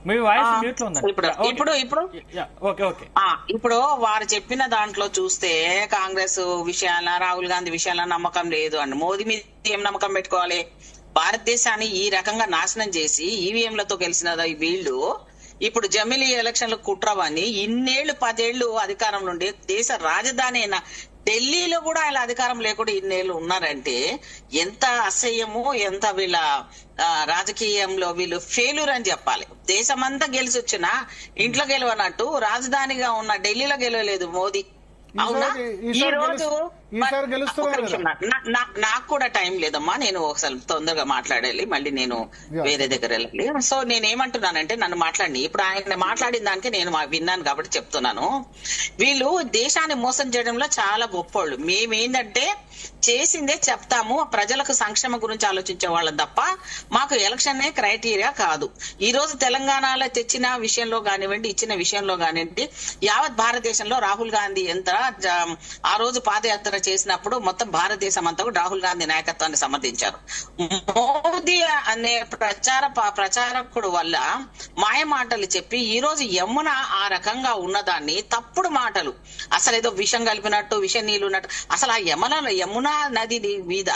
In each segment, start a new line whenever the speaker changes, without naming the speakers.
మీ voice mute లో ఉందండి.
ఇప్పుడు వారు చెప్పిన దాంట్లో చూస్తే కాంగ్రెస్ విషయాల, రాహుల్ గాంధీ విషయాల నమ్మకం లేదు అండి. మోదీ మీద ఏం నమ్మకం పెట్టుకోవాలి? భారతదేశాన్ని ఈ రకంగా నాశనం చేసి ఈవీఎంలతో గెలిచిన వీళ్ళు ఇప్పుడు జమిలీ ఎలక్షన్లు కుట్రవని ఇన్నేళ్లు 10 ఏళ్లు అధికారం నుండి దేశ రాజధాని అయిన ఢిల్లీలో కూడా ఆయన అధికారం లేకుండా ఇన్నేళ్లు ఉన్నారంటే ఎంత అసహ్యము, ఎంత వీళ్ళ రాజకీయంలో వీళ్ళు ఫెయిల్యూర్ అని చెప్పాలి. దేశమంతా గెలిచి వచ్చినా ఇంట్లో గెలవనట్టు రాజధానిగా ఉన్న ఢిల్లీలో గెలవలేదు మోదీ. అవునా? ఈ రోజు నాకు కూడా టైం లేదమ్మా, నేను ఒకసారి తొందరగా మాట్లాడాలి, మళ్ళీ నేను వేరే దగ్గర వెళ్ళాలి. సో నేనేమంటున్నానంటే నన్ను మాట్లాడి, ఇప్పుడు ఆయన మాట్లాడిన దానికి నేను విన్నాను కాబట్టి చెప్తున్నాను. వీళ్ళు దేశాన్ని మోసం చేయడంలో చాలా గొప్పోళ్ళు. మేమేంటంటే చేసిందే చెప్తాము, ప్రజలకు సంక్షేమం గురించి ఆలోచించే వాళ్ళం తప్ప మాకు ఎలక్షన్ క్రైటీరియా కాదు. ఈ రోజు తెలంగాణలో తెచ్చిన విషయంలో కానివ్వండి, ఇచ్చిన విషయంలో కానివ్వండి, యావత్ భారతదేశంలో రాహుల్ గాంధీ ఎంత ఆ రోజు పాదయాత్ర చేసినప్పుడు మొత్తం భారతదేశం అంతా రాహుల్ గాంధీ నాయకత్వాన్ని సమర్థించారు. మోదీ అనే ప్రచారకుడు వల్ల మాయ మాటలు చెప్పి ఈ రోజు యమున ఆ రకంగా ఉన్నదాన్ని తప్పుడు మాటలు, అసలు ఏదో విషం కలిపినట్టు, విష నీళ్లు ఉన్నట్టు, అసలు ఆ యమునా నది మీద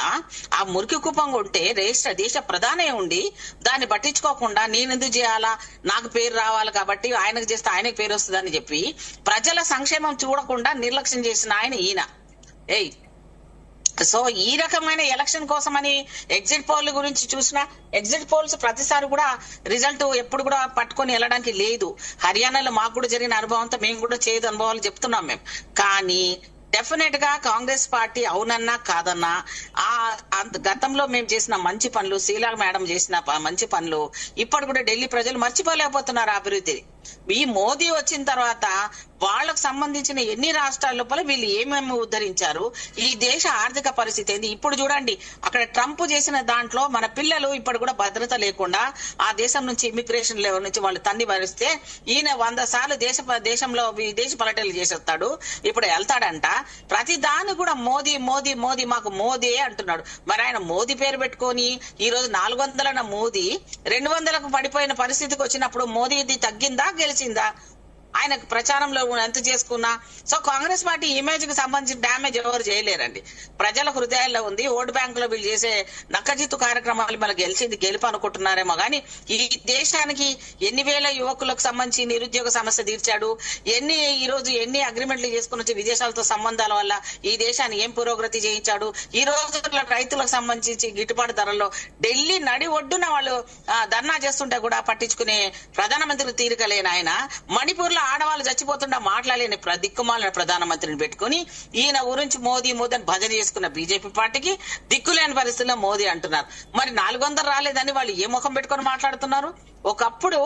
ఆ మురికి కుప్పం ఉంటే దేశ ప్రధానే ఉండి దాన్ని పట్టించుకోకుండా నేను ఎందుకు చేయాలా, నాకు పేరు రావాలి కాబట్టి ఆయనకు చేస్తే ఆయనకు పేరు వస్తుందని చెప్పి ప్రజల సంక్షేమం చూడకుండా నిర్లక్ష్యం చేసిన ఆయన ఈయన. సో ఈ రకమైన ఎలక్షన్ కోసమని ఎగ్జిట్ పోల్ గురించి చూసినా, ఎగ్జిట్ పోల్స్ ప్రతిసారి కూడా రిజల్ట్ ఎప్పుడు కూడా పట్టుకొని వెళ్ళడానికి లేదు. హర్యానాలో మాకు కూడా జరిగిన అనుభవంతో మేము కూడా చేయదు అనుభవాలు చెప్తున్నాం మేము. కానీ డెఫినెట్ గా కాంగ్రెస్ పార్టీ అవునన్నా కాదన్నా ఆ గతంలో మేము చేసిన మంచి పనులు, శీలా మేడం చేసిన మంచి పనులు ఇప్పుడు కూడా ఢిల్లీ ప్రజలు మర్చిపోలేకపోతున్నారు. అభివృద్ధి ఈ మోదీ వచ్చిన తర్వాత వాళ్ళకు సంబంధించిన ఎన్ని రాష్ట్రాల లోపల వీళ్ళు ఏమేమి ఉద్ధరించారు, ఈ దేశ ఆర్థిక పరిస్థితి ఏంది. ఇప్పుడు చూడండి, అక్కడ ట్రంప్ చేసిన దాంట్లో మన పిల్లలు ఇప్పుడు కూడా భద్రత లేకుండా ఆ దేశం నుంచి ఇమిగ్రేషన్ లెవెల్ నుంచి వాళ్ళు తన్ని భరిస్తే ఈయన 100 సార్లు దేశంలో విదేశీ పర్యటనలు చేసి వస్తాడు. ఇప్పుడు వెళ్తాడంట. ప్రతి దాన్ని కూడా మోదీ మోదీ మోదీ మాకు మోదీ అంటున్నాడు. మరి ఆయన మోదీ పేరు పెట్టుకొని ఈ రోజు 400 మోదీ 200కు పడిపోయిన పరిస్థితికి వచ్చినప్పుడు మోదీది తగ్గిందా గెలిచిందా? ఆయన ప్రచారంలో ఎంత చేసుకున్నా. సో కాంగ్రెస్ పార్టీ ఇమేజ్ కి సంబంధించిన డ్యామేజ్ ఎవరు చేయలేరండి. ప్రజల హృదయాల్లో ఉంది. ఓటు బ్యాంకులో వీళ్ళు చేసే నక్కజిత్తు కార్యక్రమాలు మన గెలుపు అనుకుంటున్నారేమో గానీ ఈ దేశానికి ఎన్ని వేల యువకులకు సంబంధించి నిరుద్యోగ సమస్య తీర్చాడు, ఎన్ని అగ్రిమెంట్లు చేసుకుని వచ్చి విదేశాలతో సంబంధాల వల్ల ఈ దేశాన్ని ఏం పురోగతి చేయించాడు. ఈ రోజు రైతులకు సంబంధించి గిట్టుబాటు ధరల్లో ఢిల్లీ నడి ఒడ్డున వాళ్ళు ధర్నా చేస్తుంటే కూడా పట్టించుకునే ప్రధానమంత్రి తీరికలేని ఆయన మణిపూర్ ఆడవాళ్ళు చచ్చిపోతుండా మాట్లాడలేని దిక్కుమాలిన ప్రధానమంత్రిని పెట్టుకుని ఈయన గురించి మోదీ మోదీ అని భజన చేసుకున్న బీజేపీ పార్టీకి దిక్కులేని పరిస్థితుల్లో మోదీ అంటున్నారు. మరి 400 రాలేదని వాళ్ళు ఏ ముఖం పెట్టుకొని మాట్లాడుతున్నారు? ఒకప్పుడు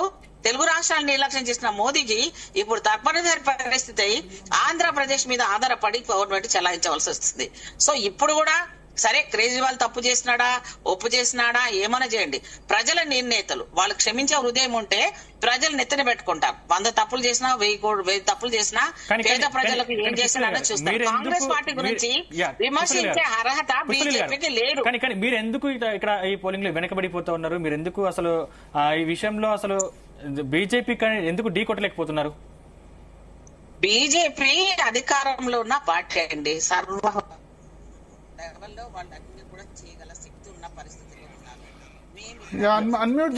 తెలుగు రాష్ట్రాలను నిర్లక్ష్యం చేసిన మోదీకి ఇప్పుడు తప్పనిసరి పరిస్థితి అయి ఆంధ్రప్రదేశ్ మీద ఆధారపడి గవర్నమెంట్ చెలాయించవలసి వస్తుంది. సో ఇప్పుడు కూడా సరే, కేజ్రీవాల్ తప్పు చేసినాడా, ఒప్పు చేసినాడా, ఏమైనా చేయండి, ప్రజల నిర్ణేతలు వాళ్ళు క్షమించే హృదయం ఉంటే ప్రజలు నెత్తిన పెట్టుకుంటారు. 100 తప్పులు చేసినా 1000 తప్పులు చేసినా పేద ప్రజలకు ఏం చేసినా చూస్తారు. కాంగ్రెస్ పార్టీ గురించి విమర్శించే అర్హత బీజేపీకి లేదు.
కానీ మీరు ఎందుకు ఇక్కడ ఈ పోలింగ్ లో వెనకబడిపోతా ఉన్నారు? మీరు ఎందుకు అసలు ఈ విషయంలో అసలు బీజేపీ ఎందుకు ఢీ కొట్టలేకపోతున్నారు?
బీజేపీ అధికారంలో ఉన్న పార్టీ అండి. సర్వ లెవెల్లో వాళ్ళన్నీ కూడా చేయగల శక్తి ఉన్న పరిస్థితిలో ఉన్నారు. అన్మ్యూట్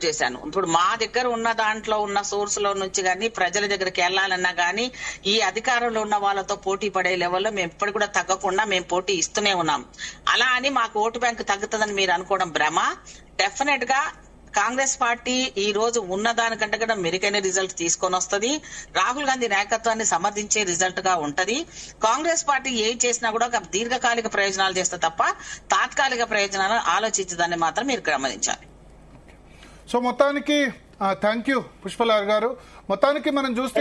చేశాను. ఇప్పుడు మా దగ్గర ఉన్న దాంట్లో ఉన్న సోర్స్ లో నుంచి గానీ ప్రజల దగ్గరికి వెళ్ళాలన్నా గానీ ఈ అధికారంలో ఉన్న వాళ్ళతో పోటీ పడే లెవెల్లో మేము ఎప్పుడు కూడా తగ్గకుండా మేము పోటీ ఇస్తూనే ఉన్నాం. అలా అని మాకు ఓటు బ్యాంక్ తగ్గుతుందని మీరు అనుకోవడం భ్రమ. డెఫినెట్ గా కాంగ్రెస్ పార్టీ ఈ రోజు ఉన్న దానికంటే కూడా మెరుగైన రిజల్ట్ తీసుకొని వస్తుంది. రాహుల్ గాంధీ నాయకత్వాన్ని సమర్థించే రిజల్ట్ గా ఉంటది. కాంగ్రెస్ పార్టీ ఏం చేసినా కూడా దీర్ఘకాలిక ప్రయోజనాలు చేస్తే తప్ప తాత్కాలిక ప్రయోజనాలు ఆలోచించదాన్ని మాత్రం మీరు గమనించాలి.
సో మొత్తానికి థ్యాంక్ యూ పుష్పలాల్ గారు. మొత్తానికి మనం చూస్తే